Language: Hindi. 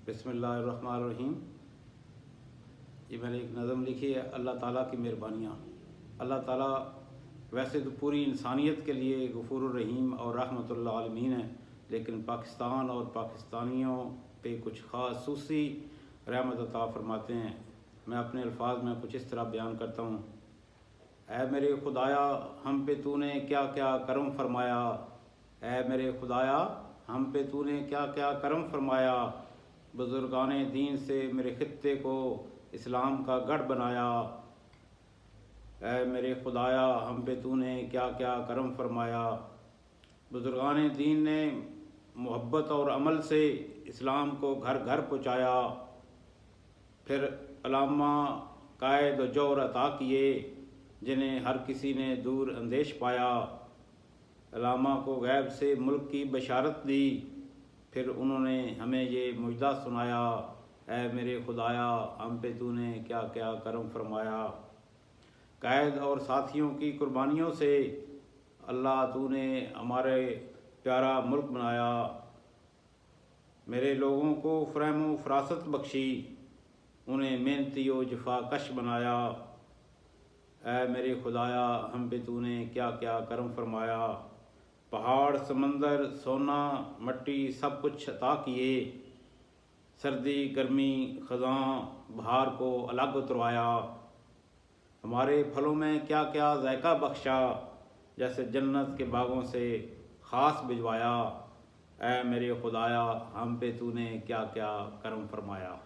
बिस्मिल्लाहिर्रहमानिर्रहीम। ये मैंने एक नज़म लिखी है, अल्लाह ताला की मेहरबानियाँ। अल्लाह ताला वैसे तो पूरी इंसानियत के लिए गफूरुर रहीम और रहमतुल आलमीन है, लेकिन पाकिस्तान और पाकिस्तानियों पे कुछ खासूसी रहमत अता फरमाते हैं। मैं अपने अल्फाज में कुछ इस तरह बयान करता हूँ। ऐ मेरे खुदाया हम पे तूने क्या क्या करम फरमाया, ऐ मेरे खुदाया हम पे तूने क्या क्या करम फरमाया। बुजुर्गाने दीन से मेरे खित्ते को इस्लाम का गढ़ बनाया। ऐ मेरे खुदाया हम पे तूने क्या क्या करम फरमाया। बुजुर्गाने दीन ने मोहब्बत और अमल से इस्लाम को घर घर पहुँचाया। फिर अलामा कायद जौहर अता किए, जिन्हें हर किसी ने दूर अंदेश पाया। अलामा को गैब से मुल्क की बशारत दी, फिर उन्होंने हमें ये मुजदा सुनाया। ऐ मेरे खुदाया हम पे तूने क्या क्या करम फरमाया। कायद और साथियों की कुर्बानियों से अल्लाह तूने हमारे प्यारा मुल्क बनाया। मेरे लोगों को फ़हम फ़रासत बख्शी, उन्हें मेहनती व जफाकश बनाया। ऐ मेरे खुदाया हम पे तूने क्या क्या करम फरमाया। पहाड़ समंदर सोना मट्टी सब कुछ अता किए, सर्दी गर्मी ख़ज़ां बहार को अलग उतरवाया। हमारे फलों में क्या क्या ज़ायका बख्शा, जैसे जन्नत के बागों से ख़ास भिजवाया। ऐ मेरे खुदाया हम पे तूने क्या क्या करम फरमाया।